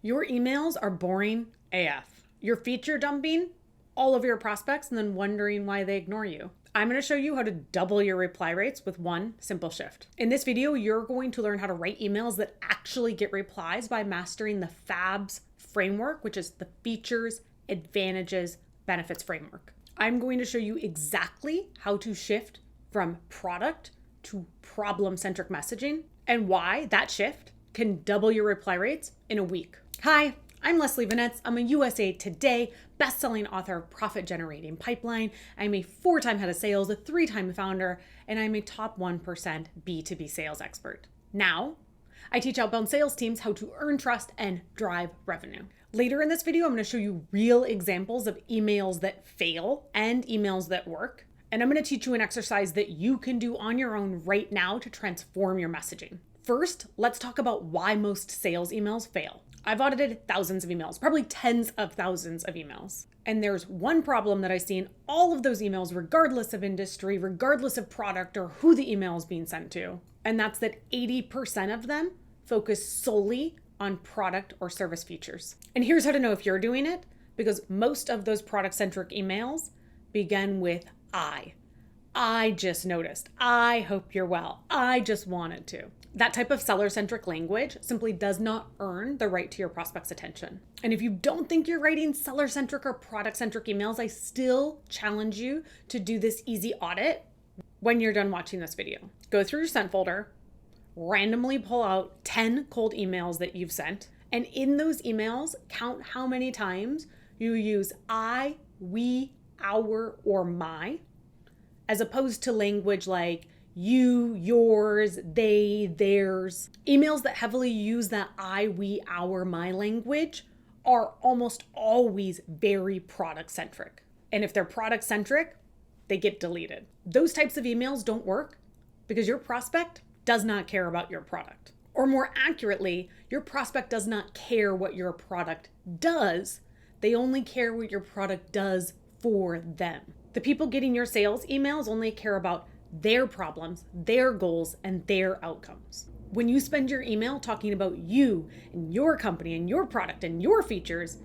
Your emails are boring AF. You're feature dumping all of your prospects and then wondering why they ignore you. I'm going to show you how to double your reply rates with one simple shift. In this video, you're going to learn how to write emails that actually get replies by mastering the FABs framework, which is the features, advantages, benefits framework. I'm going to show you exactly how to shift from product to problem-centric messaging and why that shift can double your reply rates in a week. Hi, I'm Leslie Venetz. I'm a USA Today bestselling author of Profit Generating Pipeline. I'm a 4-time head of sales, a 3-time founder, and I'm a top 1% B2B sales expert. Now, I teach outbound sales teams how to earn trust and drive revenue. Later in this video, I'm going to show you real examples of emails that fail and emails that work. And I'm going to teach you an exercise that you can do on your own right now to transform your messaging. First, let's talk about why most sales emails fail. I've audited thousands of emails, probably tens of thousands of emails. And there's one problem that I see in all of those emails, regardless of industry, regardless of product or who the email is being sent to. And that's that 80% of them focus solely on product or service features. And here's how to know if you're doing it, because most of those product-centric emails begin with I just noticed. I hope you're well. I just wanted to. That type of seller-centric language simply does not earn the right to your prospect's attention. And if you don't think you're writing seller-centric or product-centric emails, I still challenge you to do this easy audit when you're done watching this video. Go through your sent folder, randomly pull out 10 cold emails that you've sent, and in those emails, count how many times you use I, we, our, or my, as opposed to language like you, yours, they, theirs. Emails that heavily use that I, we, our, my language are almost always very product-centric. And if they're product-centric, they get deleted. Those types of emails don't work because your prospect does not care about your product. Or more accurately, your prospect does not care what your product does. They only care what your product does for them. The people getting your sales emails only care about their problems, their goals, and their outcomes. When you spend your email talking about you and your company and your product and your features,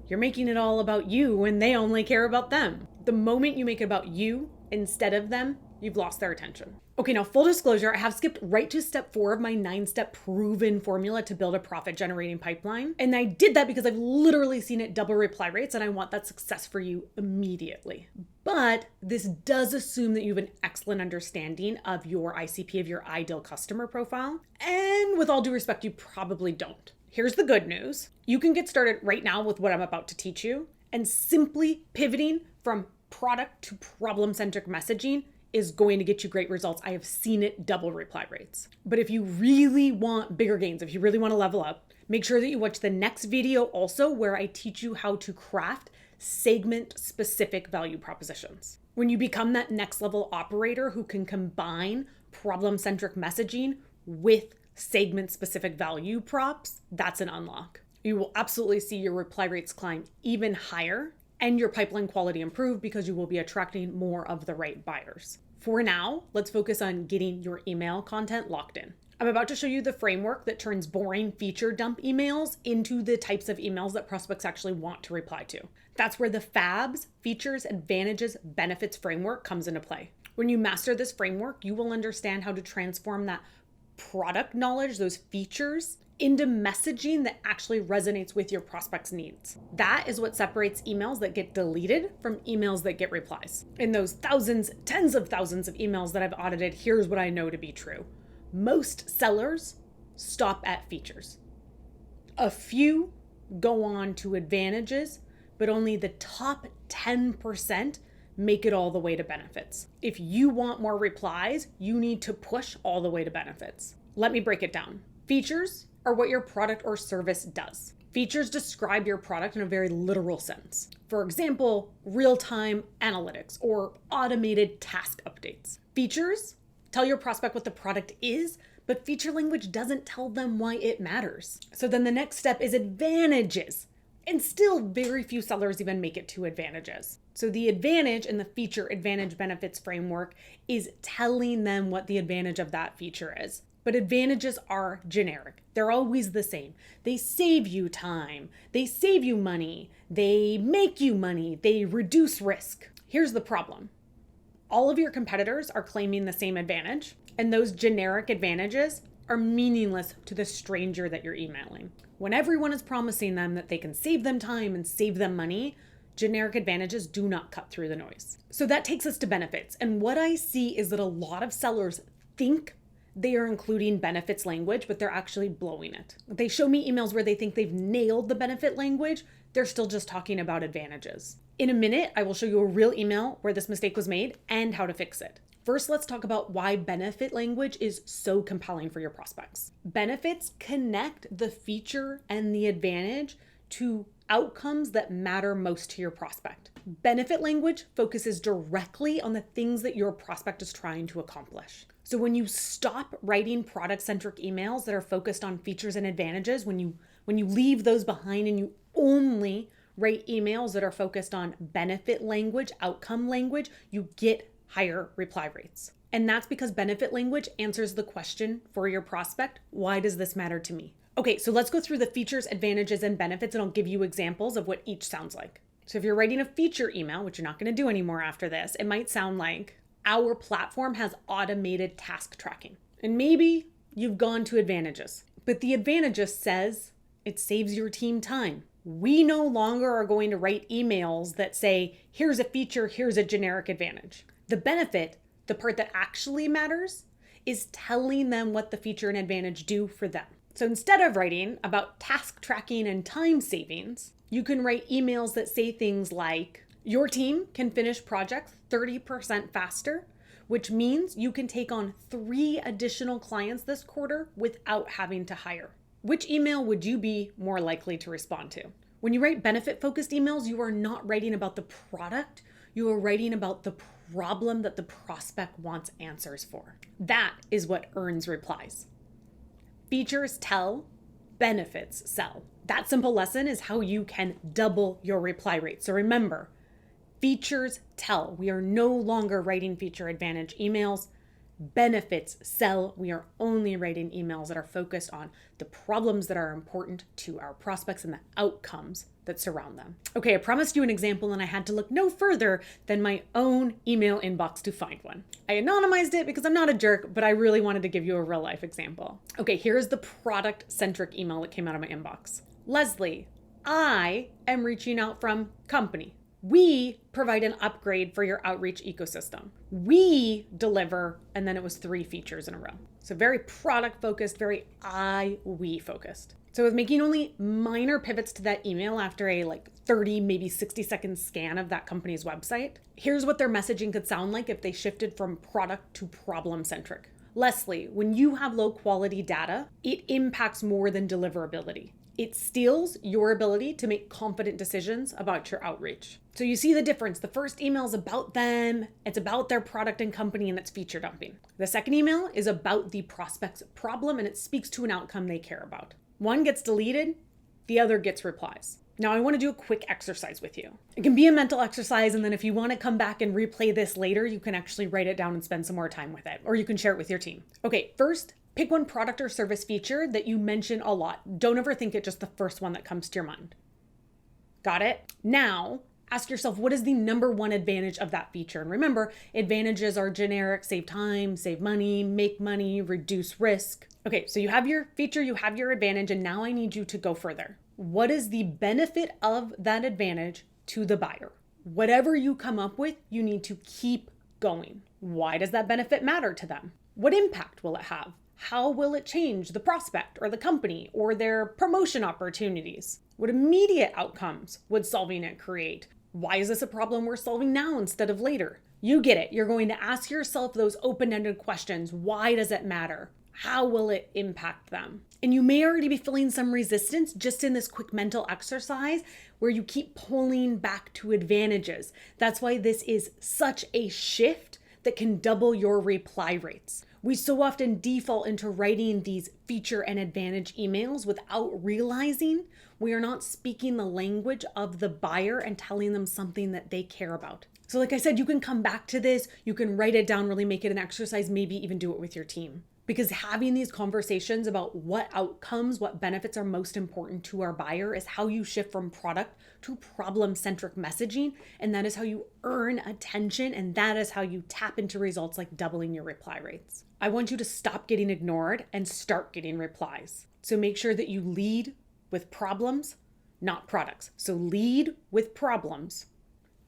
you're making it all about you and they only care about them. The moment you make it about you instead of them, you've lost their attention. Okay, now full disclosure, I have skipped right to step 4 of my 9-step proven formula to build a profit generating pipeline. And I did that because I've literally seen it double reply rates and I want that success for you immediately. But this does assume that you have an excellent understanding of your ICP, of your ideal customer profile. And with all due respect, you probably don't. Here's the good news. You can get started right now with what I'm about to teach you, and simply pivoting from product to problem-centric messaging is going to get you great results. I have seen it double reply rates. But if you really want bigger gains, if you really want to level up, make sure that you watch the next video also where I teach you how to craft segment-specific value propositions. When you become that next level operator who can combine problem-centric messaging with segment-specific value props, that's an unlock. You will absolutely see your reply rates climb even higher and your pipeline quality improve because you will be attracting more of the right buyers. For now, let's focus on getting your email content locked in. I'm about to show you the framework that turns boring feature dump emails into the types of emails that prospects actually want to reply to. That's where the FABs, features, advantages, benefits framework comes into play. When you master this framework, you will understand how to transform that product knowledge, those features, into messaging that actually resonates with your prospect's needs. That is what separates emails that get deleted from emails that get replies. In those thousands, tens of thousands of emails that I've audited, here's what I know to be true. Most sellers stop at features. A few go on to advantages, but only the top 10% make it all the way to benefits. If you want more replies, you need to push all the way to benefits. Let me break it down. Features are what your product or service does. Features describe your product in a very literal sense. For example, real-time analytics or automated task updates. Features tell your prospect what the product is, but feature language doesn't tell them why it matters. So then the next step is advantages. And still very few sellers even make it to advantages. So the advantage in the feature advantage benefits framework is telling them what the advantage of that feature is. But advantages are generic. They're always the same. They save you time. They save you money. They make you money. They reduce risk. Here's the problem. All of your competitors are claiming the same advantage, and those generic advantages are meaningless to the stranger that you're emailing. When everyone is promising them that they can save them time and save them money, generic advantages do not cut through the noise. So that takes us to benefits. And what I see is that a lot of sellers think they are including benefits language, but they're actually blowing it. They show me emails where they think they've nailed the benefit language. They're still just talking about advantages. In a minute, I will show you a real email where this mistake was made and how to fix it. First, let's talk about why benefit language is so compelling for your prospects. Benefits connect the feature and the advantage to outcomes that matter most to your prospect. Benefit language focuses directly on the things that your prospect is trying to accomplish. So when you stop writing product-centric emails that are focused on features and advantages, when you leave those behind and you only write emails that are focused on benefit language, outcome language, you get higher reply rates. And that's because benefit language answers the question for your prospect, why does this matter to me? Okay, so let's go through the features, advantages, and benefits, and I'll give you examples of what each sounds like. So if you're writing a feature email, which you're not going to do anymore after this, it might sound like, our platform has automated task tracking. And maybe you've gone to advantages, but the advantages says it saves your team time. We no longer are going to write emails that say, here's a feature, here's a generic advantage. The benefit, the part that actually matters, is telling them what the feature and advantage do for them. So instead of writing about task tracking and time savings, you can write emails that say things like, your team can finish projects 30% faster, which means you can take on 3 additional clients this quarter without having to hire. Which email would you be more likely to respond to? When you write benefit-focused emails, you are not writing about the product, you are writing about the problem that the prospect wants answers for. That is what earns replies. Features tell, benefits sell. That simple lesson is how you can double your reply rate. So remember, features tell. We are no longer writing feature advantage emails. Benefits sell. We are only writing emails that are focused on the problems that are important to our prospects and the outcomes that surround them. Okay, I promised you an example and I had to look no further than my own email inbox to find one. I anonymized it because I'm not a jerk, but I really wanted to give you a real life example. Okay, here's the product-centric email that came out of my inbox. Leslie, I am reaching out from company. We provide an upgrade for your outreach ecosystem. We deliver, and then it was 3 features in a row. So very product focused, very we focused. So I was making only minor pivots to that email after a 30, maybe 60-second scan of that company's website. Here's what their messaging could sound like if they shifted from product to problem-centric. Leslie, when you have low quality data, it impacts more than deliverability. It steals your ability to make confident decisions about your outreach. So you see the difference. The first email is about them, it's about their product and company, and it's feature dumping. The second email is about the prospect's problem, and it speaks to an outcome they care about. One gets deleted, the other gets replies. Now I want to do a quick exercise with you. It can be a mental exercise, and then if you want to come back and replay this later, you can actually write it down and spend some more time with it, or you can share it with your team. Okay, first, pick one product or service feature that you mention a lot. Don't overthink it, just the first one that comes to your mind. Got it? Now, ask yourself, what is the number one advantage of that feature? And remember, advantages are generic: save time, save money, make money, reduce risk. Okay, so you have your feature, you have your advantage, and now I need you to go further. What is the benefit of that advantage to the buyer? Whatever you come up with, you need to keep going. Why does that benefit matter to them? What impact will it have? How will it change the prospect or the company or their promotion opportunities? What immediate outcomes would solving it create? Why is this a problem we're solving now instead of later? You get it. You're going to ask yourself those open-ended questions. Why does it matter? How will it impact them? And you may already be feeling some resistance just in this quick mental exercise where you keep pulling back to advantages. That's why this is such a shift that can double your reply rates. We so often default into writing these feature and advantage emails without realizing we are not speaking the language of the buyer and telling them something that they care about. So like I said, you can come back to this, you can write it down, really make it an exercise, maybe even do it with your team. Because having these conversations about what outcomes, what benefits are most important to our buyer is how you shift from product to problem-centric messaging. And that is how you earn attention. And that is how you tap into results like doubling your reply rates. I want you to stop getting ignored and start getting replies. So make sure that you lead with problems, not products. So lead with problems,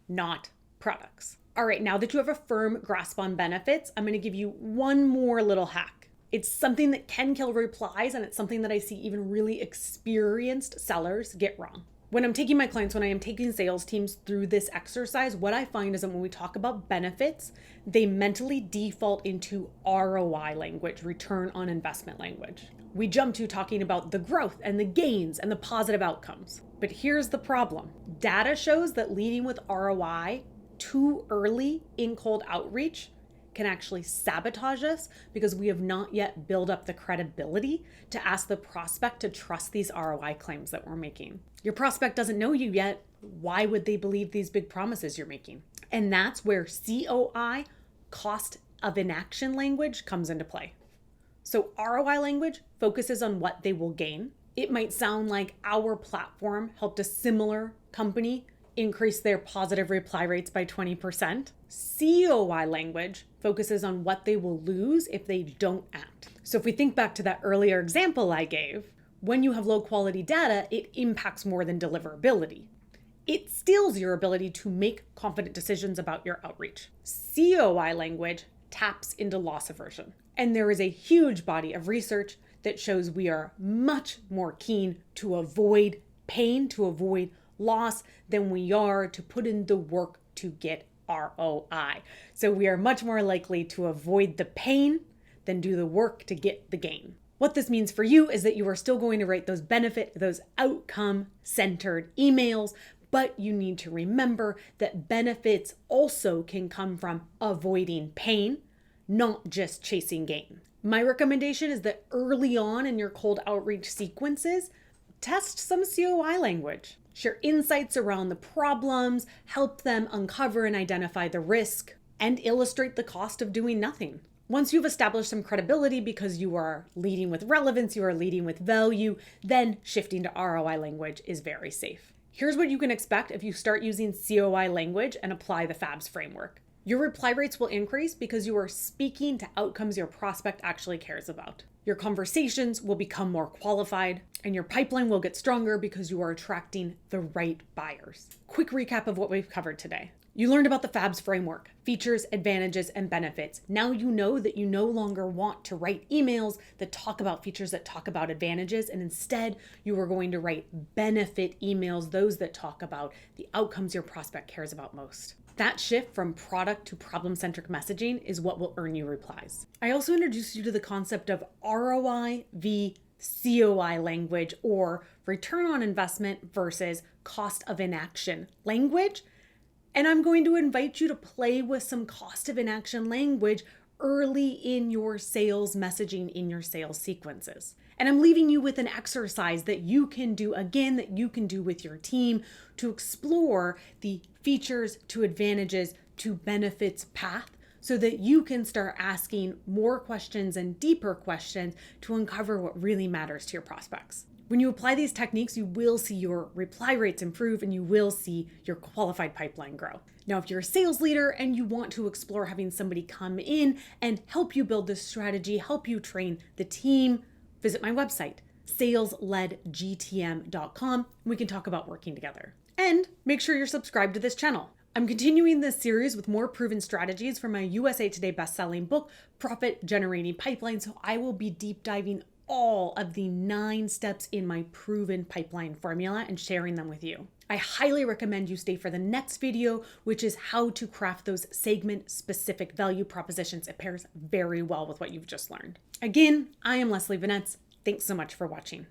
not products. All right, now that you have a firm grasp on benefits, I'm going to give you one more little hack. It's something that can kill replies, and it's something that I see even really experienced sellers get wrong. When I'm taking my clients, when I am taking sales teams through this exercise, what I find is that when we talk about benefits, they mentally default into ROI language, return on investment language. We jump to talking about the growth and the gains and the positive outcomes. But here's the problem. Data shows that leading with ROI too early in cold outreach can actually sabotage us because we have not yet built up the credibility to ask the prospect to trust these ROI claims that we're making. Your prospect doesn't know you yet. Why would they believe these big promises you're making? And that's where COI, cost of inaction language, comes into play. So ROI language focuses on what they will gain. It might sound like our platform helped a similar company increase their positive reply rates by 20%. COI language focuses on what they will lose if they don't act. So if we think back to that earlier example I gave, when you have low quality data, it impacts more than deliverability. It steals your ability to make confident decisions about your outreach. COI language taps into loss aversion. And there is a huge body of research that shows we are much more keen to avoid pain, to avoid loss, than we are to put in the work to get ROI. So we are much more likely to avoid the pain than do the work to get the gain. What this means for you is that you are still going to write those outcome-centered emails, but you need to remember that benefits also can come from avoiding pain, not just chasing gain. My recommendation is that early on in your cold outreach sequences, test some COI language. Share insights around the problems, help them uncover and identify the risk, and illustrate the cost of doing nothing. Once you've established some credibility because you are leading with relevance, you are leading with value, then shifting to ROI language is very safe. Here's what you can expect if you start using COI language and apply the FABs framework. Your reply rates will increase because you are speaking to outcomes your prospect actually cares about. Your conversations will become more qualified, and your pipeline will get stronger because you are attracting the right buyers. Quick recap of what we've covered today. You learned about the FABs framework, features, advantages, and benefits. Now you know that you no longer want to write emails that talk about features, that talk about advantages, and instead you are going to write benefit emails, those that talk about the outcomes your prospect cares about most. That shift from product to problem-centric messaging is what will earn you replies. I also introduced you to the concept of ROI v COI language, or return on investment versus cost of inaction language. And I'm going to invite you to play with some cost of inaction language early in your sales messaging, in your sales sequences. And I'm leaving you with an exercise that you can do, again, that you can do with your team to explore the features to advantages to benefits path so that you can start asking more questions and deeper questions to uncover what really matters to your prospects. When you apply these techniques, you will see your reply rates improve and you will see your qualified pipeline grow. Now, if you're a sales leader and you want to explore having somebody come in and help you build this strategy, help you train the team, visit my website, salesledgtm.com. We can talk about working together. And make sure you're subscribed to this channel. I'm continuing this series with more proven strategies from my USA Today bestselling book, Profit Generating Pipeline. So I will be deep diving all of the 9 steps in my proven pipeline formula and sharing them with you. I highly recommend you stay for the next video, which is how to craft those segment-specific value propositions. It pairs very well with what you've just learned. Again, I am Leslie Venetz. Thanks so much for watching.